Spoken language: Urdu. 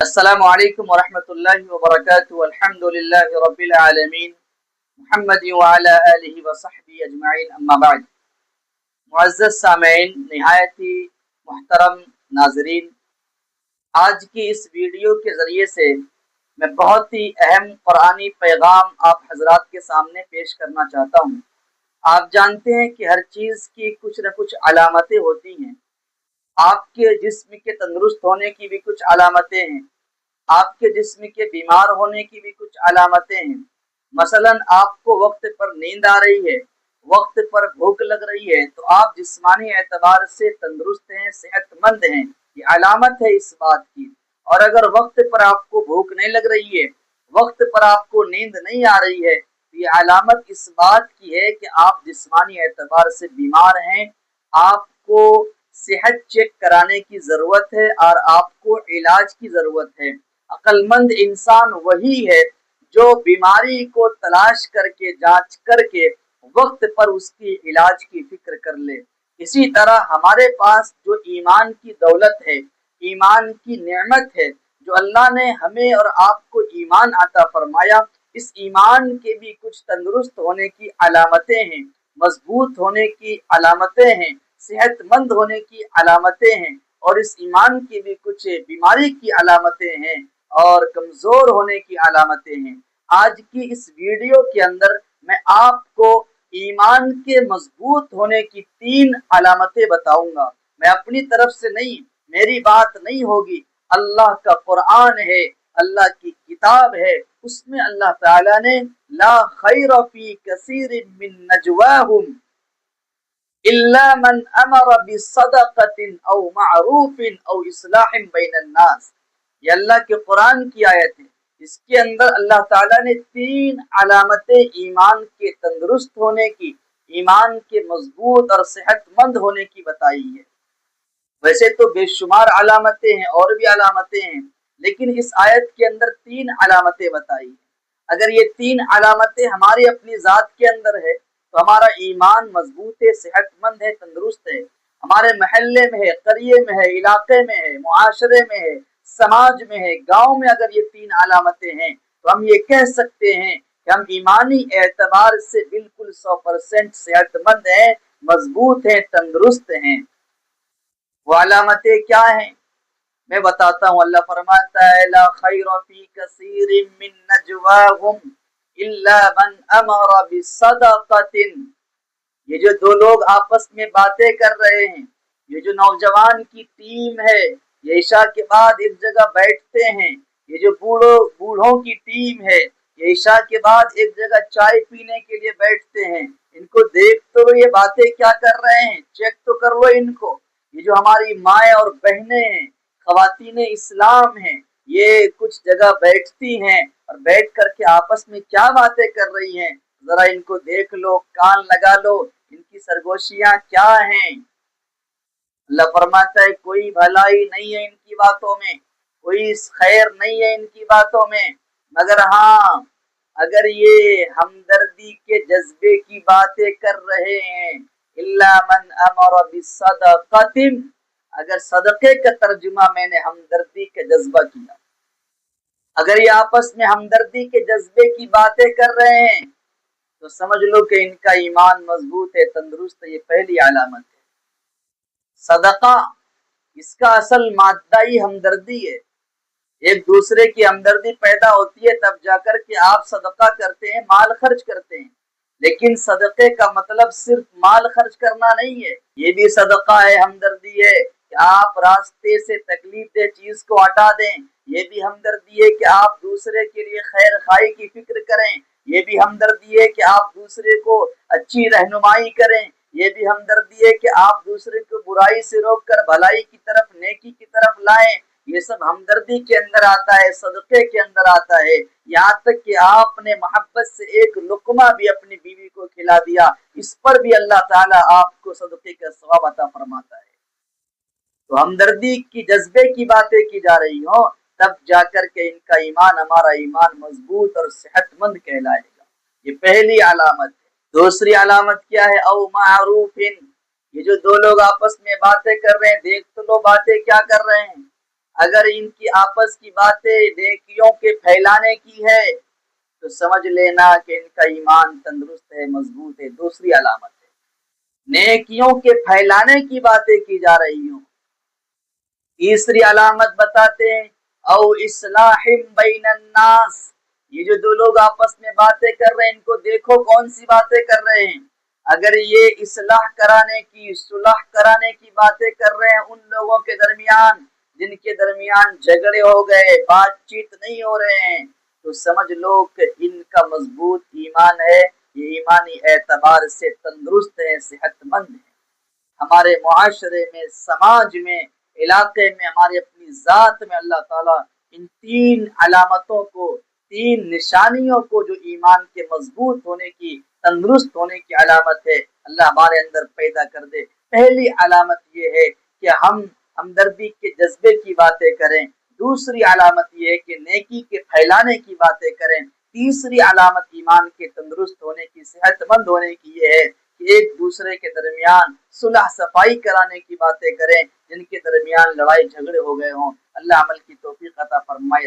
السلام علیکم ورحمۃ اللہ وبرکاتہ الحمد للہ رب العالمین محمد وعلی آلہ وصحبہ اجمعین اما بعد۔ معزز سامعین، نہایت ہی محترم ناظرین، آج کی اس ویڈیو کے ذریعے سے میں بہت ہی اہم قرآنی پیغام آپ حضرات کے سامنے پیش کرنا چاہتا ہوں۔ آپ جانتے ہیں کہ ہر چیز کی کچھ نہ کچھ علامتیں ہوتی ہیں۔ آپ کے جسم کے تندرست ہونے کی بھی کچھ علامتیں ہیں، آپ کے جسم کے بیمار ہونے کی بھی کچھ علامتیں ہیں۔ مثلا آپ کو وقت پر نیند آ رہی ہے، وقت پر بھوک لگ رہی ہے، تو آپ جسمانی اعتبار سے تندرست ہیں، صحت مند ہیں، یہ علامت ہے اس بات کی۔ اور اگر وقت پر آپ کو بھوک نہیں لگ رہی ہے، وقت پر آپ کو نیند نہیں آ رہی ہے، تو یہ علامت اس بات کی ہے کہ آپ جسمانی اعتبار سے بیمار ہیں، آپ کو صحت چیک کرانے کی ضرورت ہے اور آپ کو علاج کی ضرورت ہے۔ عقل مند انسان وہی ہے جو بیماری کو تلاش کر کے، جانچ کر کے وقت پر اس کی علاج کی فکر کر لے۔ اسی طرح ہمارے پاس جو ایمان کی دولت ہے، ایمان کی نعمت ہے، جو اللہ نے ہمیں اور آپ کو ایمان عطا فرمایا، اس ایمان کے بھی کچھ تندرست ہونے کی علامتیں ہیں، مضبوط ہونے کی علامتیں ہیں، صحت مند ہونے کی علامتیں ہیں، اور اس ایمان کی بھی کچھ بیماری کی علامتیں ہیں اور کمزور ہونے کی علامتیں ہیں۔ آج کی اس ویڈیو کے اندر میں آپ کو ایمان کے مضبوط ہونے کی 3 علامتیں بتاؤں گا۔ میں اپنی طرف سے نہیں، میری بات نہیں ہوگی، اللہ کا قرآن ہے، اللہ کی کتاب ہے، اس میں اللہ تعالیٰ نے لا خیر فی کثیر من نجواہم الا من امر بصدقۃ او معروف او اصلاح بین الناس، یہ اللہ کے قرآن کی آیت ہے۔ اس کے اندر اللہ تعالیٰ نے 3 علامتیں ایمان کے تندرست ہونے کی، ایمان کے مضبوط اور صحت مند ہونے کی بتائی ہے۔ ویسے تو بے شمار علامتیں ہیں اور بھی علامتیں ہیں، لیکن اس آیت کے اندر 3 علامتیں بتائی ہیں۔ اگر یہ 3 علامتیں ہماری اپنی ذات کے اندر ہے تو ہمارا ایمان مضبوط ہے، صحت مند ہے، تندرست ہے۔ ہمارے محلے میں ہے، قریے میں ہے، علاقے میں ہے، معاشرے میں ہے، سماج میں ہے، گاؤں میں اگر یہ 3 علامتیں ہیں تو ہم یہ کہہ سکتے ہیں کہ ہم ایمانی اعتبار سے بالکل 100% صحت مند ہیں، مضبوط ہیں، تندرست ہیں۔ وہ علامتیں کیا ہیں میں بتاتا ہوں۔ اللہ فرماتا ہے لا خیر فی کثیر من نجواہم الا من امر بصدقۃ، یہ جو 2 لوگ آپس میں باتیں کر رہے ہیں، یہ جو نوجوان کی ٹیم ہے، یہ عشاء کے بعد ایک جگہ بیٹھتے ہیں، یہ جو بوڑھوں کی ٹیم ہے، یہ عشاء کے بعد ایک جگہ چائے پینے کے لیے بیٹھتے ہیں، ان کو دیکھ تو لو یہ باتیں کیا کر رہے ہیں، چیک تو کر لو ان کو۔ یہ جو ہماری مائیں اور بہنیں ہیں، خواتین اسلام ہیں، یہ کچھ جگہ بیٹھتی ہیں اور بیٹھ کر کے آپس میں کیا باتیں کر رہی ہیں، ذرا ان کو دیکھ لو، کان لگا لو، ان کی سرگوشیاں کیا ہیں۔ اللہ فرماتا ہے کوئی بھلائی نہیں ہے ان کی باتوں میں، کوئی خیر نہیں ہے ان کی باتوں میں، مگر ہاں اگر یہ ہمدردی کے جذبے کی باتیں کر رہے ہیں، الا من امر بصدقۃ، اگر صدقے کا ترجمہ میں نے ہمدردی کا جذبہ کیا، اگر یہ آپس میں ہمدردی کے جذبے کی باتیں کر رہے ہیں تو سمجھ لو کہ ان کا ایمان مضبوط ہے، تندرست ہے۔ یہ پہلی علامت ہے۔ صدقہ، اس کا اصل مادہ ہی ہمدردی ہے۔ ایک دوسرے کی ہمدردی پیدا ہوتی ہے تب جا کر کے آپ صدقہ کرتے ہیں، مال خرچ کرتے ہیں۔ لیکن صدقے کا مطلب صرف مال خرچ کرنا نہیں ہے، یہ بھی صدقہ ہے، ہمدردی ہے کہ آپ راستے سے تکلیف دہ چیز کو ہٹا دیں، یہ بھی ہمدردی ہے کہ آپ دوسرے کے لیے خیر خواہی کی فکر کریں، یہ بھی ہمدردی ہے کہ آپ دوسرے کو اچھی رہنمائی کریں، یہ بھی ہمدردی ہے کہ آپ دوسرے کو برائی سے روک کر بھلائی کی طرف، نیکی کی طرف لائیں۔ یہ سب ہمدردی کے اندر آتا ہے، صدقے کے اندر آتا ہے۔ یہاں تک کہ آپ نے محبت سے ایک لقمہ بھی اپنی بیوی کو کھلا دیا، اس پر بھی اللہ تعالیٰ آپ کو صدقے کا ثواب عطا فرماتا ہے۔ تو ہمدردی کی جذبے کی باتیں کی جا رہی ہوں تب جا کر کے ان کا ایمان، ہمارا ایمان مضبوط اور صحت مند کہلائے گا۔ یہ پہلی علامت ہے۔ دوسری علامت کیا ہے؟ او معروف، یہ جو 2 لوگ آپس میں باتیں کر رہے ہیں، دیکھ تو لو باتیں کیا کر رہے ہیں، اگر ان کی آپس کی باتیں نیکیوں کے پھیلانے کی ہے تو سمجھ لینا کہ ان کا ایمان تندرست ہے، مضبوط ہے۔ دوسری علامت ہے نیکیوں کے پھیلانے کی باتیں کی جا رہی ہوں۔ تیسری علامت بتاتے ہیں او اصلاح بین الناس، یہ جو دو لوگ آپس میں باتیں کر رہے ہیں ان کو دیکھو کون سی باتیں کر رہے ہیں۔ اگر یہ اصلاح کرانے کی، صلح کرانے کی باتیں کر رہے ہیں ان لوگوں کے درمیان جن کے درمیان جھگڑے ہو گئے، بات چیت نہیں ہو رہے ہیں، تو سمجھ لو کہ ان کا مضبوط ایمان ہے، یہ ایمانی اعتبار سے تندرست ہے، صحت مند ہے۔ ہمارے معاشرے میں، سماج میں، علاقے میں، ہماری اپنی ذات میں اللہ تعالیٰ ان تین علامتوں کو، تین نشانیوں کو جو ایمان کے مضبوط ہونے کی، تندرست ہونے کی علامت ہے، اللہ ہمارے اندر پیدا کر دے۔ پہلی علامت یہ ہے کہ ہم ہمدردی کے جذبے کی باتیں کریں، دوسری علامت یہ ہے کہ نیکی کے پھیلانے کی باتیں کریں، تیسری علامت ایمان کے تندرست ہونے کی، صحت مند ہونے کی یہ ہے کہ ایک دوسرے کے درمیان صلح صفائی کرانے کی باتیں کریں جن کے درمیان لڑائی جھگڑے ہو گئے ہوں۔ اللہ عمل کی توفیق عطا فرمائے۔